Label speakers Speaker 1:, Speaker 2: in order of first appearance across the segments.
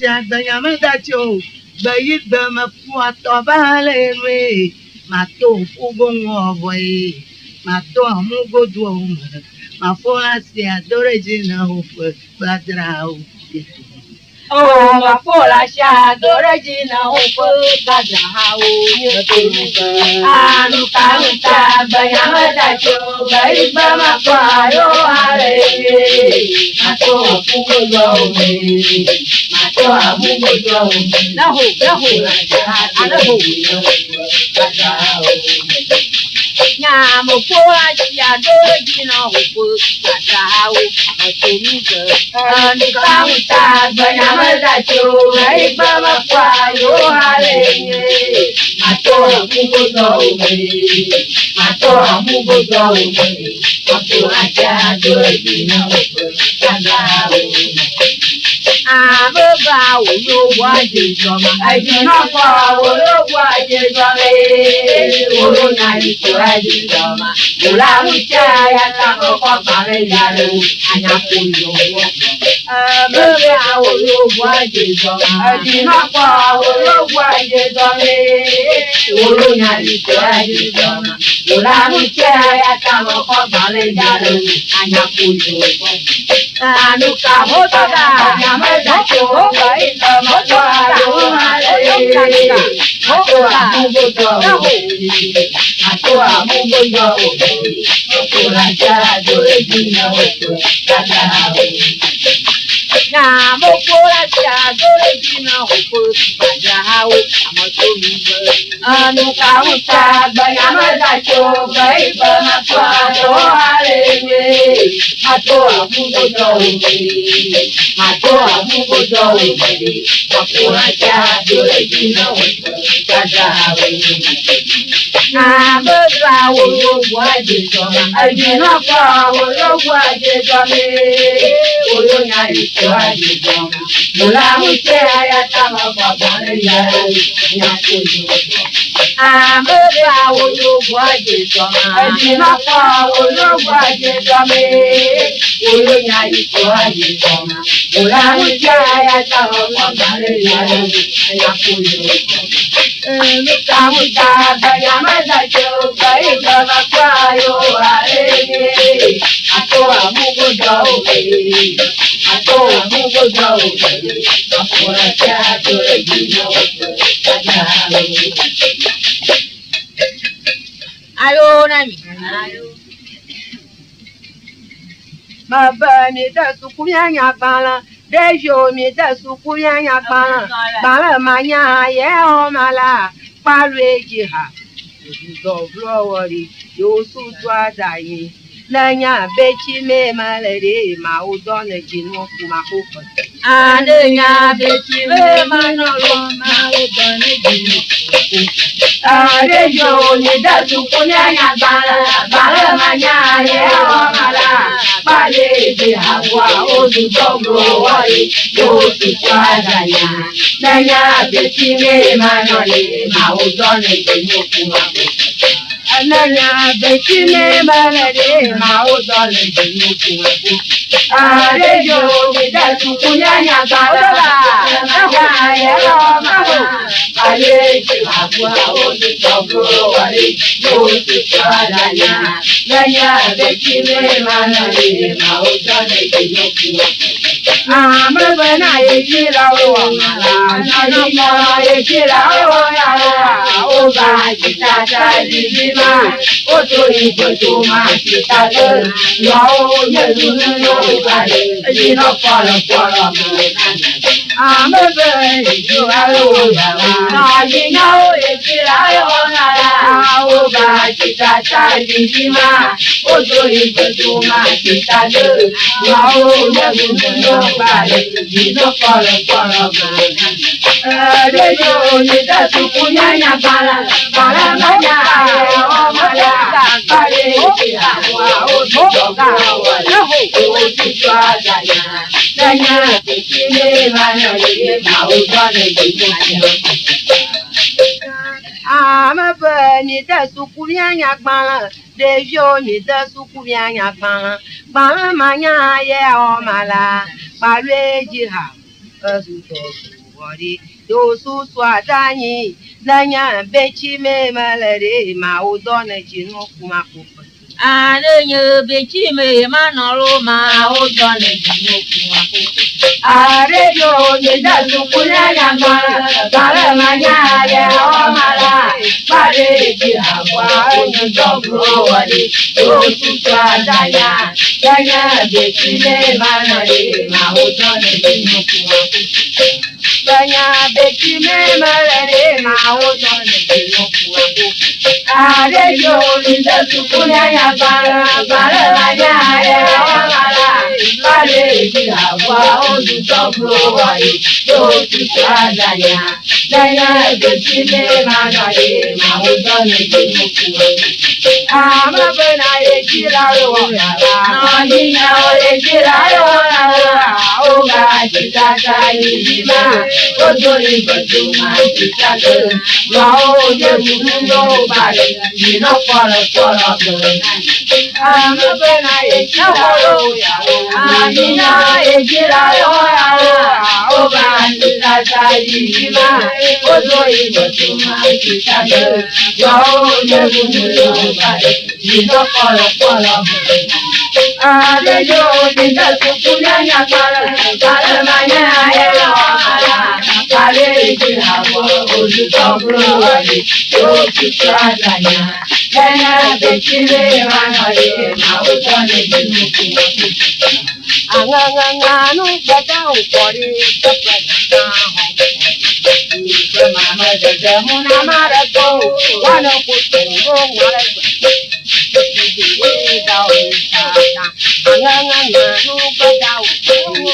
Speaker 1: Tiaganyama dacho, bayit ba mapuato balere, mato fugo ngobwe, mato amugo duoma, mafona si adore jina ufe, badrao.
Speaker 2: Oh, ma pola sha dore jina upo gaja hao nyotunuba. Anu kanuta bayama dacho baiba makwa yo hare. Mato apugo yo me, mato amugo yo me. Naho gaja, anaho gaja hao. Nyamo pola sha dore jina upo gaja hao nyotunuba. Anu kanuta bayama dacho baiba makwa yo hare. Mato amugo yo me, mato amugo yo me. Mato aja dore jina upo gaja hao. Ababa olówó àjẹjọba. Àjẹnàfọ olówó àjẹjọba. Olóyún àyíkó àjẹjọba. Òlàwùjẹ ayatollah kọkànlẹ yàrá àyàkó ìyọwọ. Ababa olówó àjẹjọba. Àjẹnàfọ olówó àjẹjọba. Olóyún àyíkó àjẹjọba. Òlàwùjẹ ayatollah kọkànlẹ yàrá àyàkó ìyọwọ. Anuka motoda, nyamada choba ina motoda, motoda mugodo, motoda mugodo, motoda jado ejina motoda. Na mokora jado ejina motoda hao, motoda. Anuka motoda, nyamada choba ina motoda halewe. Mato amugodo ome, mato amugodo ome, makura jado ejina jaja ome. Amega olówó àjẹjọba, àjẹnàfọ olówó àjẹjọba, olóyún àyíkó àjẹjọba. Mùlàmùtẹ ayatollah kọkànlẹ yàrá ìyàkó ìjọba. Amega olówó àjẹjọba, àjẹnàfọ olówó àjẹjọba. Olóyún àyíkó àjẹjọba. Mùlàmùtẹ ayatollah kọkànlẹ yàrá ìyàkó ìjọba. Muta bayamada choka ikaba kwayo arene. Ato amugodo ome, ato amugodo ome. Akora chato ejino kajalo. Ayo nami. Ayo. Mabani da sukunyanya bala. Dejo mi da sukunyanya bala. Bala manya ye o mala. Pareji ha, òdùdọ̀rọ̀wọ̀rì yóò sùtú àdáyé. Lẹ́yìn abẹ́chí mẹ́mẹ́lẹ́dẹ́ máa ó dọ́nà jìnnà fún máa kó kàn. Àlẹ́yìn abẹ́chí mẹ́mẹ́lẹ́dẹ́ máa ó dọ́nà jìnnà fún máa kó kàn. Àlejò onídàtúkú lẹ́yìn àgbàlá máa yá ayé ọ̀màlà. Pareji àwa òdùdọ̀rọ̀wọ̀rì yóò sùtú àdáyé. Lẹ́yìn abẹ́chí mẹ́mẹ́lẹ́dẹ́ máa ó dọ́nà jìnnà fún máa kó kàn. Ananya bekine malade maudole jinuku. Arejo midatu kunyanya kaola. Ya maho. Aleji akwa odi tobro wale. Yosu chadanya. Nanya bekine malade maudole jinuku. Amabana yekira wala. Nanoma yekira wala. Oba kitata lima. Oto iboto ma kitata. Yo yelunu yo bale. Ejino polo polo manana. Amabana yekira wala. Nanyina yekira wala. Oba kitata lima. Oto iboto ma kitata. Yo yelunu yo bale. Ejino polo polo manana. Adejo onídàtú kunyanya bala. Bala manya ọmọdé. Bale ìyàwó òdùdọ̀gá wọlé. Òtútù àdáyà. Lẹ́yìn àtẹ̀kí ní ìlànà ìyè máa ó dọ́nà ìdílé àjọ. Amebe ni de sukuvianya gbala. Devio ni de sukuvianya gbala. Gbala manya ye omala. Pareji ha. su to wari do su swa dani na nya be chi me malare ma o do na ji no kuma ko
Speaker 1: Are you bitchy me, man, or my old Johnny?
Speaker 2: are yo ni da su kunya ya ma bara ma nya ya o mala bare ji akwa ni do bro wari do su swa danya be chi me malare ma o do na ji no kuma Banya beki me malare ma o jone no kuapo. Are yo linda sukunya ya bara banya ya wala. Bare jira wa o du dobro wai. Do tu danya beki me malare ma o jone no kuapo. Ama bena ye jira yo ya la. Ni na o ye jira yo ya la. O ga jira ma. Ojo ni gbọdọ máa ti jáde, wà ó yẹ wúlú ló balẹ̀, iná pọ̀rọ̀pọ̀rọ̀ bẹ̀rẹ̀ náà. Àmọ́ bẹ́ẹ̀ náà èjì láyọ̀ yàwó, àníyá èjì láyọ̀ yàwó, ó bá ti dájà yìí máa. Ojo ìgbọ̀dọ máa ti jáde, wà ó yẹ wúlú ló balẹ̀, iná pọ̀rọ̀pọ̀rọ̀ bẹ̀rẹ̀ náà. Àlejò òdìdá tuntun lẹ́yìn agbára, ìgbàlẹ̀ máa yẹ ayé lọ́wọ́. Kale ije hawa olùtọ́gbọ́n wọlé yóò fi ṣáàjà yá. Lẹ́yìn àbẹ̀kílé ìrànlọ́yé máa ó tọ́lé nínú kìlọ́kì. Àngàngàngànú gbọ́dá òkọ̀rí pẹ́pẹ́ náà hàn. Ìgbẹ́ màmá jẹjẹ múná má rẹ̀ tó wà ní kòtò ó wà rẹ̀ gbẹ̀. Ìdílé ìdá òní ṣáàjà. Àngàngàngànú gbọ́dá òkọ̀rí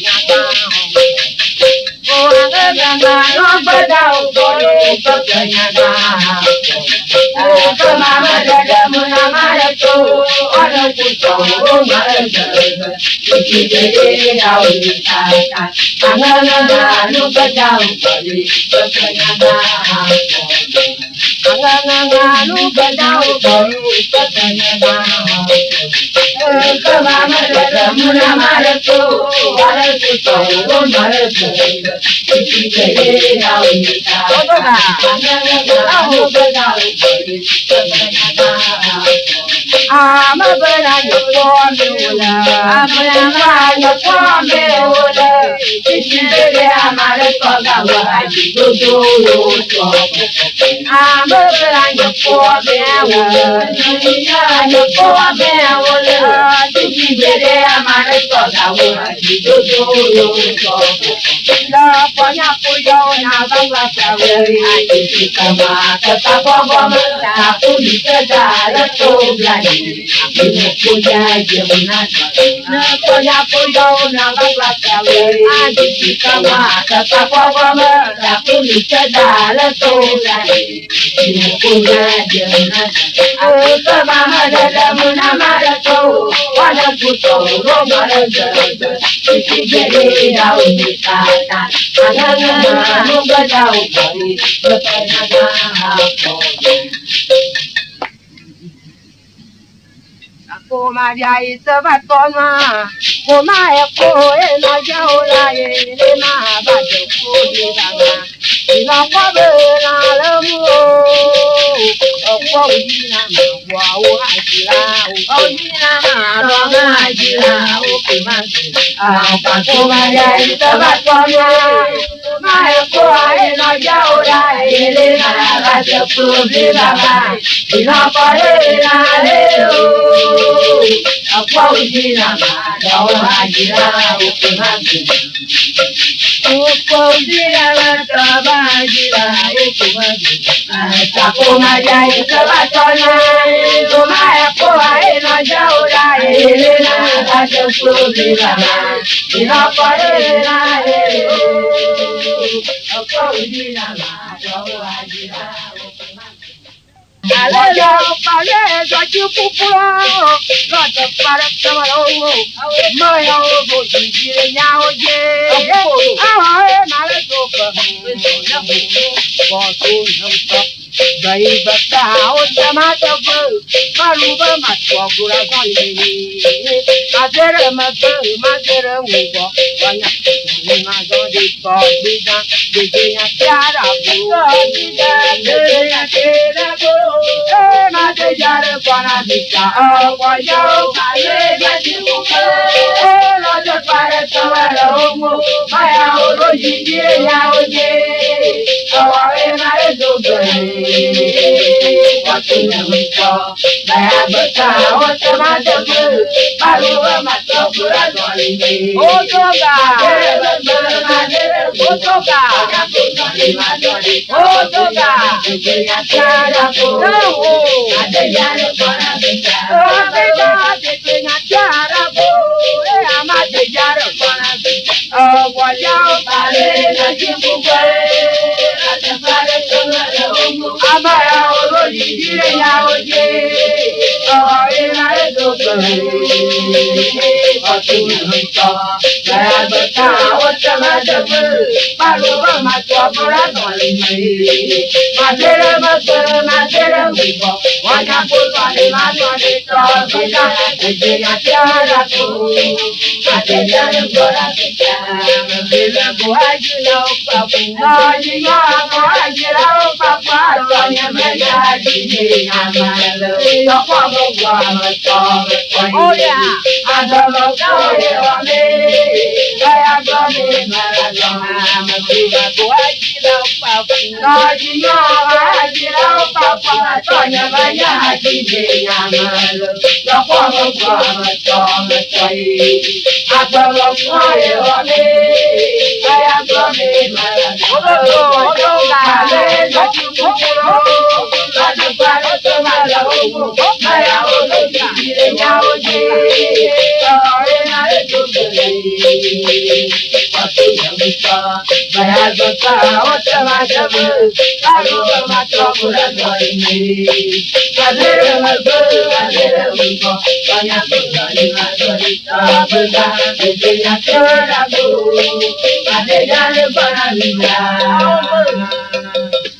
Speaker 2: yàgbá hàn. No bada ukoro ukanyanga. Kama madada muna marato, ono kutoro marato. Ikidere ya ulitata, anganga no bada ukoro ukanyanga. Anganga no bada ukoro ukanyanga. Kama madada muna marato, ono kutoro marato. I'm a banana for me, I'm a for me. This is the Amara Kogawa, I do I'm a banana for me, I'm a for me. This is the Amara Kogawa, I do La poña puyo na bangla sawe ai kama kata bobo mata pulita dara to blani ni puya jemuna na poña puyo na bangla sawe ai kama kata bobo mata pulita dara to blani ni puya jemuna kama madada muna marato wala puto ro marato ikigere na unita no bada ukori Ako Maria isabatona Koma eko ena jaola ele na bade ko dama ina kwabe na lemu okwa udina ma wa o hajira o udina ma ro ma hajira o kumasi pa ko Maria isabatona ma eko ena jaola ele na bade ko dama ina kwabe na lemu Akwa ujina mada wajira ukumasi Ukwa ujina mada wajira ukumasi Tako maja ikabatona Kumaya kuwa ina jaura Elena kato kubirama Ina kwa elena Akwa ujina mada wajira ukumasi Alelo pale sochi pupura Lote pare kamaro Maya obo jire nyao je Awa e nale sopa Bosu nangka Gai bata o chamata bu Maruba matwa gura zali Mazere ngubo Wanya Gobina, Bigina, Yara, Gobina, Bigina, Yara, Mate Yara, Guanabita, Guayo, Maya, Matimuka, Roger Para, Tawaro, Maya, Oroji, Yaoye, Aware, Marezo, what you never saw, Bayabata, what the matter, Barua, Matopura, Oh, Toga, Oh, Toga, Oh, Toga, Amara olóyìnbíre ya oye, ìlà èdòdò ọ̀tún ìrìntọ́, lẹ́gbẹ̀ta ó tẹ́lẹ̀dẹ́gbẹ̀, pàlùbọ̀ máa tọ́ fúnra tọ̀ lẹ́yìn. Màdéré mọ́tò, màdéré wìbọ̀, wọ́n yá kó tọ́lé máa tọ́lé tọ́ bíjà, èdè àti ara tó, àtẹ̀jáde gbọ́dọ̀ ti jà, ìlẹ̀kùn àjùlọ pàpọ̀, lọ́yìnbó àpò àjùlọ pàpọ̀ àtọ̀ yẹn mẹ́ta àjùlé àmàlẹ́, ìyọ̀pọ̀ gbogbo àmọ̀ tọ́ mẹ́tọ́ yìí, àdọ̀lọ́ káwé wọlé, lọ́yà gbọ́ mi mẹ́rẹ̀ lọ́ àmọ̀ ìlẹ̀kùn àjùlọ pàpọ̀, lọ́yìnbó àjùlọ pàpọ̀ àtọ̀ yẹn mẹ́ta àjùlé àmàlẹ́, ìyọ̀pọ̀ gbogbo àmọ̀ tọ́ mẹ́tọ́ yìí, àdọ̀lọ́ káwé wọlé, lọ́yà gbọ́ mi mẹ́rẹ̀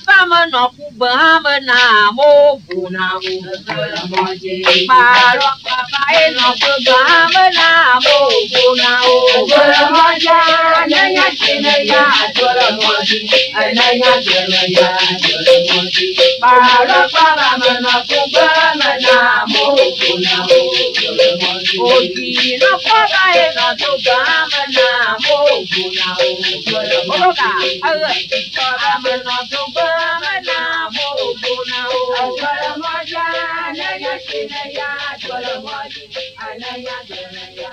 Speaker 1: Sama no kubama na mo buna mo paro papai no kubama na mo buna mo moja nanya chine ya tola moji nanya chine ya tola moji paro papai no kubama na mo buna mo oji no papai no kubama na mo buna mo oka papai no kubama na mo buna mo moja nanya chine ya tola moji nanya chine ya